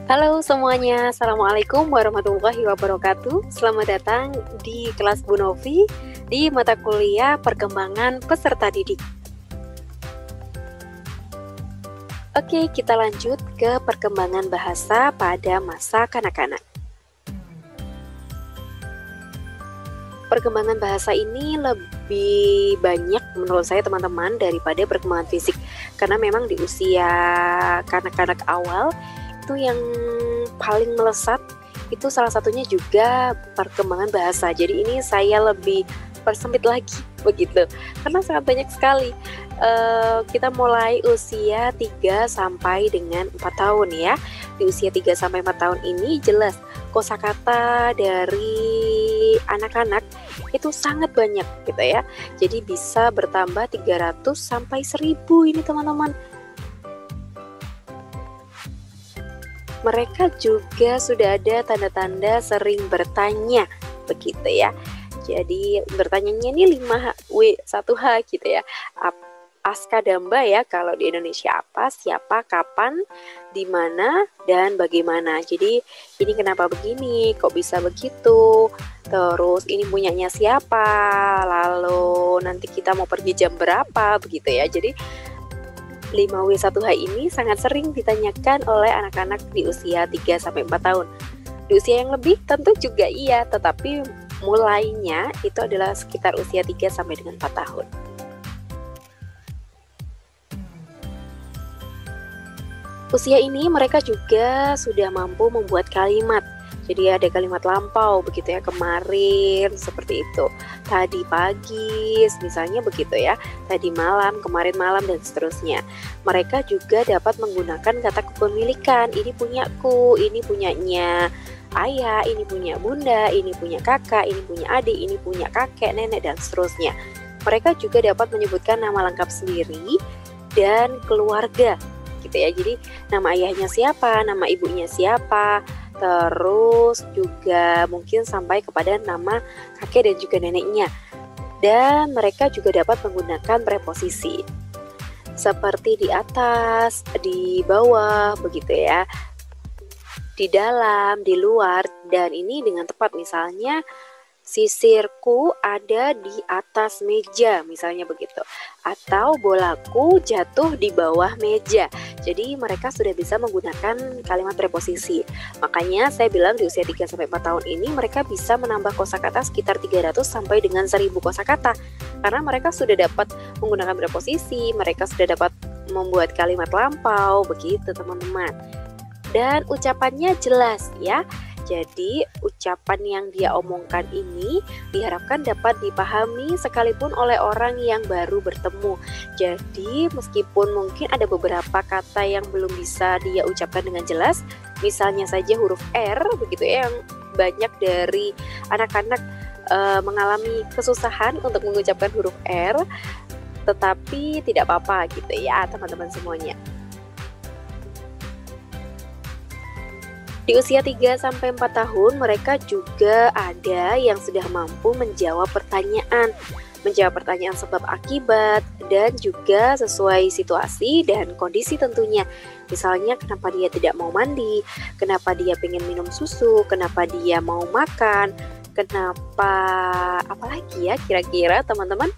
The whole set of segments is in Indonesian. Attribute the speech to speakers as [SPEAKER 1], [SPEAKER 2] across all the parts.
[SPEAKER 1] Halo semuanya, Assalamualaikum warahmatullahi wabarakatuh. Selamat datang di kelas Bu Novi di mata kuliah Perkembangan Peserta Didik. Oke, kita lanjut ke perkembangan bahasa pada masa kanak-kanak. Perkembangan bahasa ini lebih banyak menurut saya teman-teman daripada perkembangan fisik, karena memang di usia kanak-kanak awal itu yang paling melesat itu salah satunya juga perkembangan bahasa. Jadi ini saya lebih persempit lagi begitu, karena sangat banyak sekali. Kita mulai usia 3 sampai dengan 4 tahun ya. Di usia 3 sampai 4 tahun ini jelas kosakata dari anak-anak itu sangat banyak gitu ya. Jadi bisa bertambah 300 sampai 1000 ini teman-teman. Mereka juga sudah ada tanda-tanda sering bertanya begitu ya. Jadi bertanyanya ini 5W1H gitu ya. Aska Damba ya, kalau di Indonesia apa, siapa, kapan, di mana, dan bagaimana. Jadi ini kenapa begini, kok bisa begitu, terus ini punyanya siapa, lalu nanti kita mau pergi jam berapa, begitu ya. Jadi 5W1H ini sangat sering ditanyakan oleh anak-anak di usia 3-4 tahun. Di usia yang lebih tentu juga iya, tetapi mulainya itu adalah sekitar usia 3 sampai dengan 4 tahun. Usia ini mereka juga sudah mampu membuat kalimat. Jadi ada kalimat lampau begitu ya, kemarin seperti itu, tadi pagi misalnya begitu ya, tadi malam, kemarin malam, dan seterusnya. Mereka juga dapat menggunakan kata kepemilikan, ini punyaku, ini punyanya ayah, ini punya bunda, ini punya kakak, ini punya adik, ini punya kakek, nenek, dan seterusnya. Mereka juga dapat menyebutkan nama lengkap sendiri dan keluarga gitu ya. Jadi nama ayahnya siapa, nama ibunya siapa, terus juga mungkin sampai kepada nama kakek dan juga neneknya. Dan mereka juga dapat menggunakan preposisi seperti di atas, di bawah begitu ya, di dalam, di luar, dan ini dengan tepat. Misalnya sisirku ada di atas meja, misalnya begitu, atau bolaku jatuh di bawah meja. Jadi mereka sudah bisa menggunakan kalimat preposisi. Makanya saya bilang di usia 3-4 tahun ini mereka bisa menambah kosakata sekitar 300 sampai dengan 1000 kosakata, karena mereka sudah dapat menggunakan preposisi, mereka sudah dapat membuat kalimat lampau begitu teman-teman. Dan ucapannya jelas ya. Jadi ucapan yang dia omongkan ini diharapkan dapat dipahami sekalipun oleh orang yang baru bertemu. Jadi meskipun mungkin ada beberapa kata yang belum bisa dia ucapkan dengan jelas, misalnya saja huruf R begitu ya, yang banyak dari anak-anak mengalami kesusahan untuk mengucapkan huruf R, tetapi tidak apa-apa gitu ya teman-teman semuanya. Di usia 3-4 tahun mereka juga ada yang sudah mampu menjawab pertanyaan sebab akibat, dan juga sesuai situasi dan kondisi tentunya. Misalnya kenapa dia tidak mau mandi, kenapa dia pengen minum susu, kenapa dia mau makan, kenapa apalagi ya kira-kira teman-teman.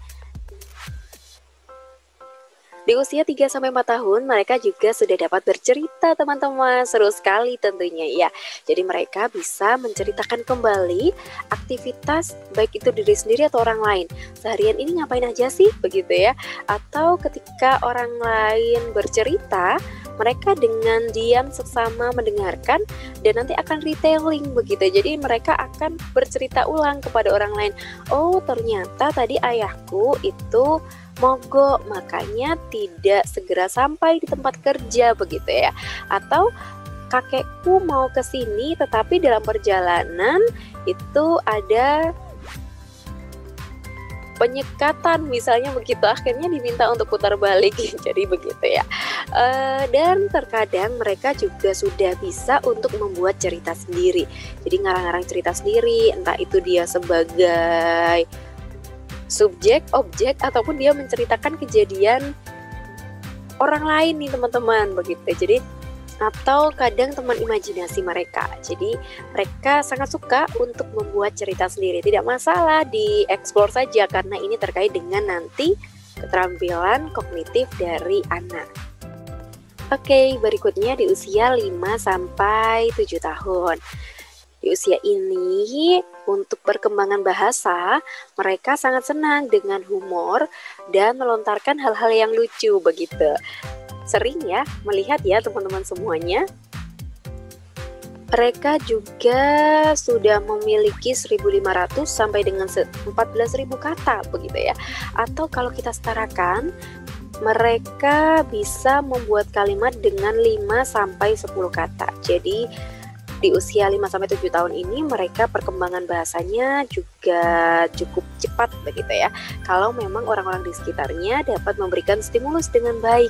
[SPEAKER 1] Di usia 3-4 tahun mereka juga sudah dapat bercerita teman-teman, seru sekali tentunya ya. Jadi mereka bisa menceritakan kembali aktivitas baik itu diri sendiri atau orang lain. Seharian ini ngapain aja sih begitu ya. Atau ketika orang lain bercerita, mereka dengan diam seksama mendengarkan dan nanti akan retelling begitu. Jadi mereka akan bercerita ulang kepada orang lain. Oh ternyata tadi ayahku itu mogok, makanya tidak segera sampai di tempat kerja begitu ya. Atau kakekku mau ke sini tetapi dalam perjalanan itu ada penyekatan misalnya begitu, akhirnya diminta untuk putar balik. Jadi begitu ya. Dan terkadang mereka juga sudah bisa untuk membuat cerita sendiri. Jadi ngarang-ngarang cerita sendiri, entah itu dia sebagai subjek, objek, ataupun dia menceritakan kejadian orang lain nih teman-teman begitu. Jadi atau kadang teman imajinasi mereka. Jadi mereka sangat suka untuk membuat cerita sendiri. Tidak masalah dieksplor saja karena ini terkait dengan nanti keterampilan kognitif dari anak. Oke, berikutnya di usia 5 sampai 7 tahun. Di usia ini, untuk perkembangan bahasa, mereka sangat senang dengan humor dan melontarkan hal-hal yang lucu begitu. Sering ya melihat ya teman-teman semuanya. Mereka juga sudah memiliki 1.500 sampai dengan 14.000 kata begitu ya. Atau kalau kita setarakan, mereka bisa membuat kalimat dengan 5 sampai 10 kata. Jadi di usia 5 sampai 7 tahun ini mereka perkembangan bahasanya juga cukup cepat begitu ya. Kalau memang orang-orang di sekitarnya dapat memberikan stimulus dengan baik.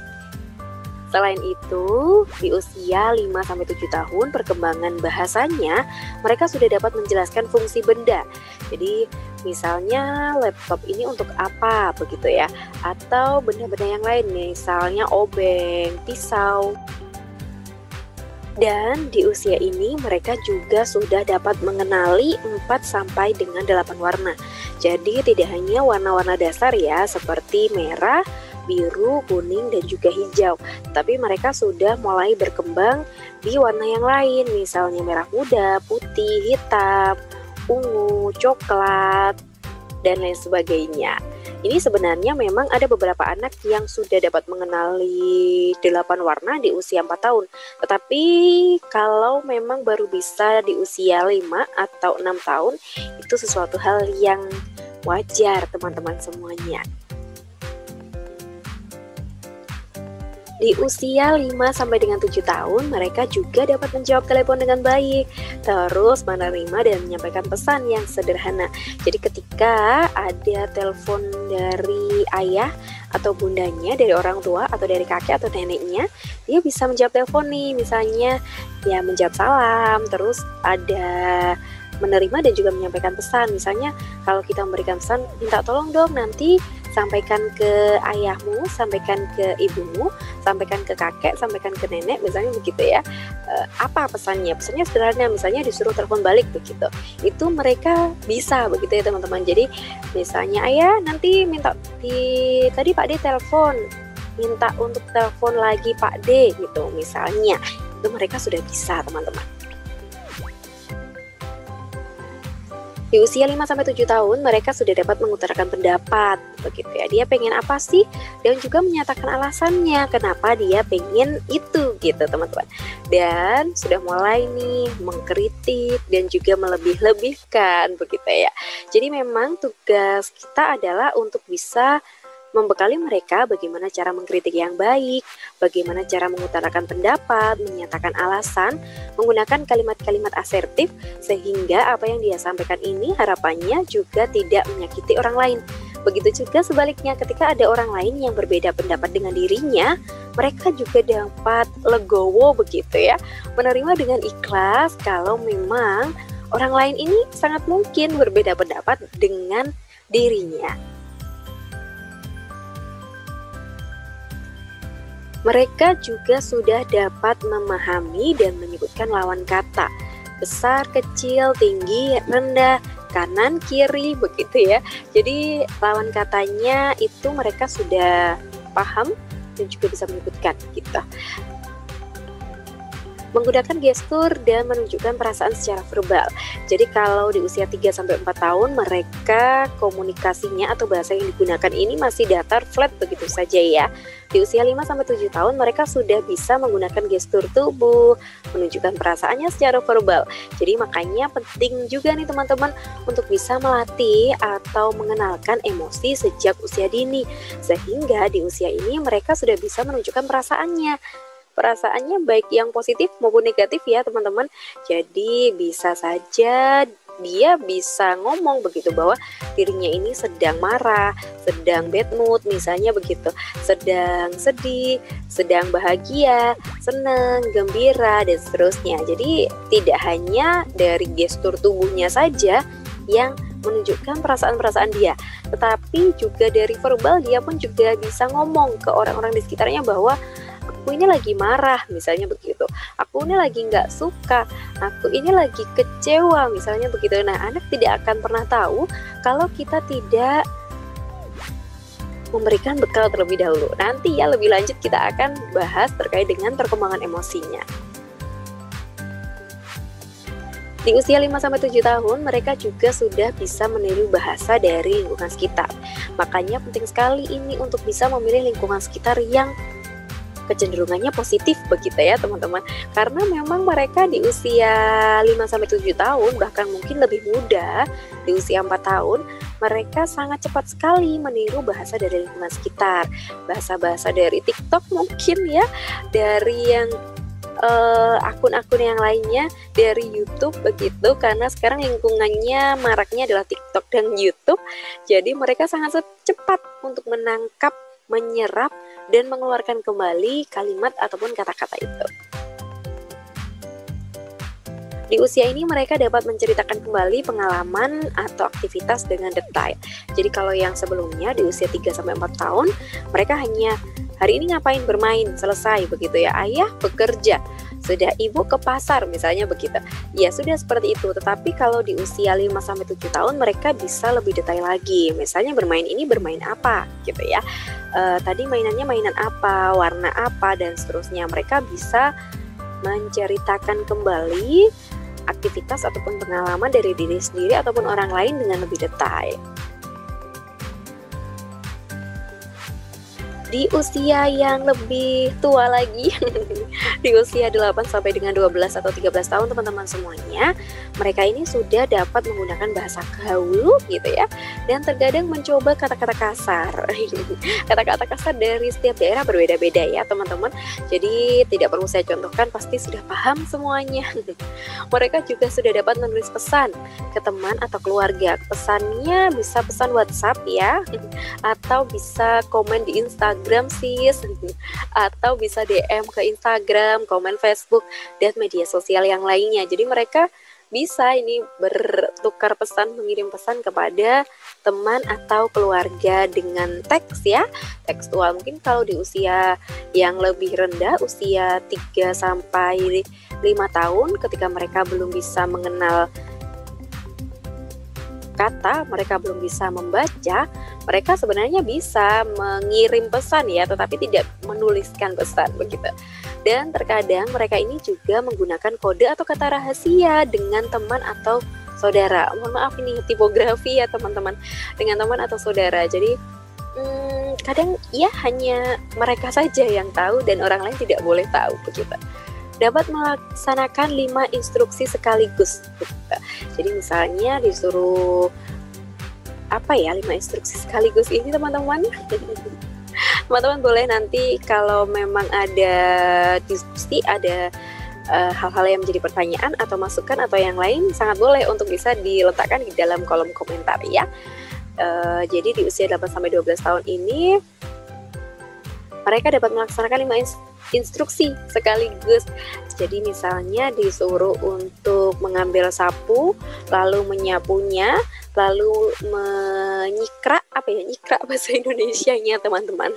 [SPEAKER 1] Selain itu, di usia 5 sampai 7 tahun perkembangan bahasanya mereka sudah dapat menjelaskan fungsi benda. Jadi misalnya laptop ini untuk apa begitu ya. Atau benda-benda yang lain misalnya obeng, pisau. Dan di usia ini mereka juga sudah dapat mengenali 4 sampai dengan 8 warna. Jadi tidak hanya warna-warna dasar ya seperti merah, biru, kuning, dan juga hijau. Tapi mereka sudah mulai berkembang di warna yang lain, misalnya merah muda, putih, hitam, ungu, coklat, dan lain sebagainya. Ini sebenarnya memang ada beberapa anak yang sudah dapat mengenali 8 warna di usia 4 tahun. Tetapi kalau memang baru bisa di usia 5 atau 6 tahun, itu sesuatu hal yang wajar teman-teman semuanya. Di usia 5 sampai dengan 7 tahun, mereka juga dapat menjawab telepon dengan baik, terus menerima dan menyampaikan pesan yang sederhana. Jadi ketika ada telepon dari ayah atau bundanya, dari orang tua atau dari kakek atau neneknya, dia bisa menjawab telepon nih, misalnya ya menjawab salam, terus ada menerima dan juga menyampaikan pesan. Misalnya kalau kita memberikan pesan, minta tolong dong nanti sampaikan ke ayahmu, sampaikan ke ibumu, sampaikan ke kakek, sampaikan ke nenek, misalnya begitu ya. Apa pesannya? Pesannya sederhana, misalnya disuruh telepon balik begitu. Itu mereka bisa begitu ya teman-teman. Jadi misalnya ayah nanti minta tadi Pak D telepon, minta untuk telepon lagi Pak D gitu misalnya. Itu mereka sudah bisa teman-teman. Di usia 5 sampai 7 tahun mereka sudah dapat mengutarakan pendapat begitu ya. Dia pengen apa sih dan juga menyatakan alasannya kenapa dia pengen itu gitu teman-teman. Dan sudah mulai nih mengkritik dan juga melebih-lebihkan begitu ya. Jadi memang tugas kita adalah untuk bisa membekali mereka bagaimana cara mengkritik yang baik, bagaimana cara mengutarakan pendapat, menyatakan alasan, menggunakan kalimat-kalimat asertif sehingga apa yang dia sampaikan ini harapannya juga tidak menyakiti orang lain. Begitu juga sebaliknya ketika ada orang lain yang berbeda pendapat dengan dirinya, mereka juga dapat legowo begitu ya, menerima dengan ikhlas kalau memang orang lain ini sangat mungkin berbeda pendapat dengan dirinya. Mereka juga sudah dapat memahami dan menyebutkan lawan kata, besar, kecil, tinggi, rendah, kanan, kiri, begitu ya. Jadi lawan katanya itu mereka sudah paham dan juga bisa menyebutkan gitu. Menggunakan gestur dan menunjukkan perasaan secara verbal. Jadi kalau di usia 3-4 tahun mereka komunikasinya atau bahasa yang digunakan ini masih datar flat begitu saja ya. Di usia 5-7 tahun mereka sudah bisa menggunakan gestur tubuh, menunjukkan perasaannya secara verbal. Jadi makanya penting juga nih teman-teman untuk bisa melatih atau mengenalkan emosi sejak usia dini. Sehingga di usia ini mereka sudah bisa menunjukkan perasaannya baik yang positif maupun negatif ya teman-teman. Jadi bisa saja dia bisa ngomong begitu bahwa dirinya ini sedang marah, sedang bad mood misalnya begitu, sedang sedih, sedang bahagia, senang, gembira dan seterusnya. Jadi tidak hanya dari gestur tubuhnya saja yang menunjukkan perasaan-perasaan dia, tetapi juga dari verbal dia pun juga bisa ngomong ke orang-orang di sekitarnya bahwa aku ini lagi marah, misalnya begitu. Aku ini lagi nggak suka, aku ini lagi kecewa, misalnya begitu. Nah, anak tidak akan pernah tahu kalau kita tidak memberikan bekal terlebih dahulu. Nanti ya lebih lanjut kita akan bahas terkait dengan perkembangan emosinya. Di usia 5-7 tahun, mereka juga sudah bisa meniru bahasa dari lingkungan sekitar. Makanya penting sekali ini untuk bisa memilih lingkungan sekitar yang kecenderungannya positif begitu ya teman-teman. Karena memang mereka di usia 5-7 tahun, bahkan mungkin lebih muda, di usia 4 tahun, mereka sangat cepat sekali meniru bahasa dari lingkungan sekitar. Bahasa-bahasa dari TikTok mungkin ya, dari yang akun-akun yang lainnya, dari YouTube begitu, karena sekarang lingkungannya maraknya adalah TikTok dan YouTube. Jadi mereka sangat cepat untuk menangkap, menyerap, dan mengeluarkan kembali kalimat ataupun kata-kata itu. Di usia ini mereka dapat menceritakan kembali pengalaman atau aktivitas dengan detail. Jadi kalau yang sebelumnya di usia 3-4 tahun, mereka hanya hari ini ngapain, bermain, selesai begitu ya. Ayah bekerja, sudah ibu ke pasar misalnya begitu. Ya sudah seperti itu. Tetapi kalau di usia 5-7 tahun mereka bisa lebih detail lagi. Misalnya bermain ini bermain apa gitu ya. Tadi mainannya mainan apa, warna apa, dan seterusnya. Mereka bisa menceritakan kembali aktivitas ataupun pengalaman dari diri sendiri ataupun orang lain dengan lebih detail. Di usia yang lebih tua lagi, di usia 8 sampai dengan 12 atau 13 tahun teman-teman semuanya, mereka ini sudah dapat menggunakan bahasa gaul gitu ya, dan terkadang mencoba kata-kata kasar. Kata-kata kasar dari setiap daerah berbeda-beda ya teman-teman. Jadi tidak perlu saya contohkan, pasti sudah paham semuanya. Mereka juga sudah dapat menulis pesan ke teman atau keluarga. Pesannya bisa pesan WhatsApp ya, atau bisa komen di Instagram sis, atau bisa DM ke Instagram, komen Facebook, dan media sosial yang lainnya. Jadi mereka bisa ini bertukar pesan, mengirim pesan kepada teman atau keluarga dengan teks ya, tekstual. Mungkin kalau di usia yang lebih rendah, usia 3-5 tahun, ketika mereka belum bisa mengenal kata, mereka belum bisa membaca, mereka sebenarnya bisa mengirim pesan ya, tetapi tidak menuliskan pesan begitu. Dan terkadang mereka ini juga menggunakan kode atau kata rahasia dengan teman atau saudara. Mohon maaf ini tipografi ya teman-teman, dengan teman atau saudara. Jadi kadang ya hanya mereka saja yang tahu dan orang lain tidak boleh tahu begitu. Dapat melaksanakan 5 instruksi sekaligus. Jadi misalnya disuruh 5 instruksi sekaligus ini teman-teman. Teman-teman boleh nanti kalau memang ada diskusi, ada hal-hal yang menjadi pertanyaan atau masukan atau yang lain, sangat boleh untuk bisa diletakkan di dalam kolom komentar ya. Jadi di usia 8-12 tahun ini mereka dapat melaksanakan 5 instruksi sekaligus. Jadi misalnya disuruh untuk mengambil sapu, lalu menyapunya, lalu menyikrak, nyikrak bahasa Indonesianya teman-teman.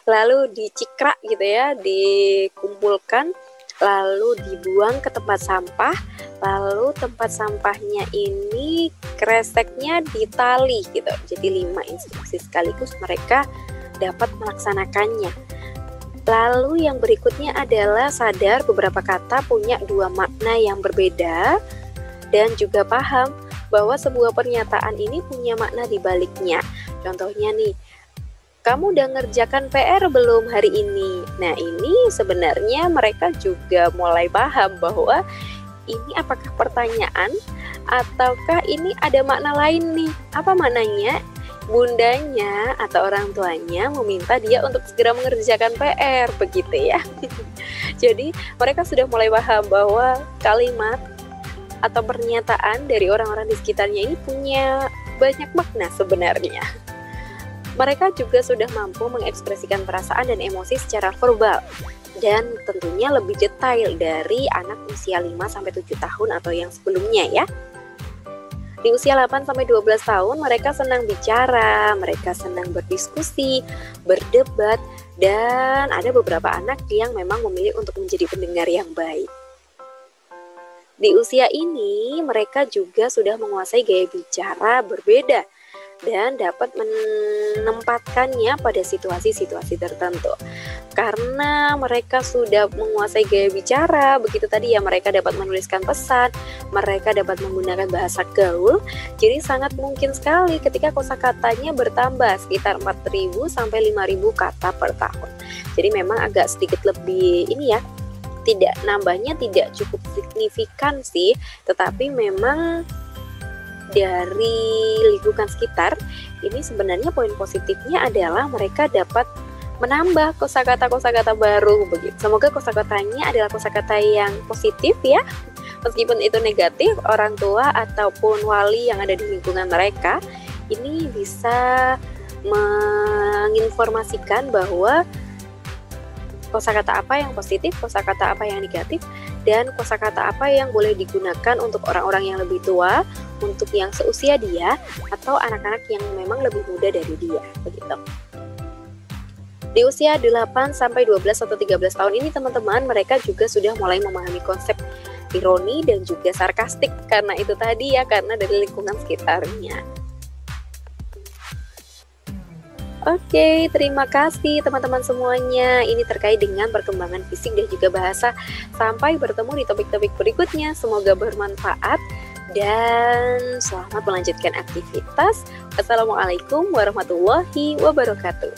[SPEAKER 1] Lalu dicikrak gitu ya, dikumpulkan, lalu dibuang ke tempat sampah, lalu tempat sampahnya ini kreseknya ditali gitu. Jadi 5 instruksi sekaligus mereka dapat melaksanakannya. Lalu yang berikutnya adalah sadar beberapa kata punya 2 makna yang berbeda, dan juga paham bahwa sebuah pernyataan ini punya makna di baliknya. Contohnya nih, kamu udah ngerjakan PR belum hari ini? Nah ini sebenarnya mereka juga mulai paham bahwa ini apakah pertanyaan ataukah ini ada makna lain nih. Apa maknanya? Bundanya atau orang tuanya meminta dia untuk segera mengerjakan PR begitu ya. Jadi mereka sudah mulai paham bahwa kalimat atau pernyataan dari orang-orang di sekitarnya ini punya banyak makna sebenarnya. Mereka juga sudah mampu mengekspresikan perasaan dan emosi secara verbal, dan tentunya lebih detail dari anak usia 5-7 tahun atau yang sebelumnya ya. Di usia 8-12 tahun mereka senang bicara, mereka senang berdiskusi, berdebat, Dan ada beberapa anak yang memang memilih untuk menjadi pendengar yang baik. Di usia ini, mereka juga sudah menguasai gaya bicara berbeda dan dapat menempatkannya pada situasi-situasi tertentu. Karena mereka sudah menguasai gaya bicara, begitu tadi ya, mereka dapat menuliskan pesan, mereka dapat menggunakan bahasa gaul, jadi sangat mungkin sekali ketika kosakatanya bertambah sekitar 4.000 sampai 5.000 kata per tahun. Jadi memang agak sedikit lebih ini ya, tidak nambahnya tidak cukup signifikan sih, tetapi memang dari lingkungan sekitar ini sebenarnya poin positifnya adalah mereka dapat menambah kosakata-kosakata baru begitu. Semoga kosakatanya adalah kosakata yang positif ya. Meskipun itu negatif, orang tua ataupun wali yang ada di lingkungan mereka ini bisa menginformasikan bahwa kosakata apa yang positif, kosakata apa yang negatif, dan kosakata apa yang boleh digunakan untuk orang-orang yang lebih tua, untuk yang seusia dia, atau anak-anak yang memang lebih muda dari dia, begitu. Di usia 8 sampai 12 atau 13 tahun ini teman-teman, mereka juga sudah mulai memahami konsep ironi dan juga sarkastik, karena itu tadi ya, karena dari lingkungan sekitarnya. Oke, terima kasih teman-teman semuanya. Ini terkait dengan perkembangan fisik dan juga bahasa. Sampai bertemu di topik-topik berikutnya. Semoga bermanfaat dan selamat melanjutkan aktivitas. Assalamualaikum warahmatullahi wabarakatuh.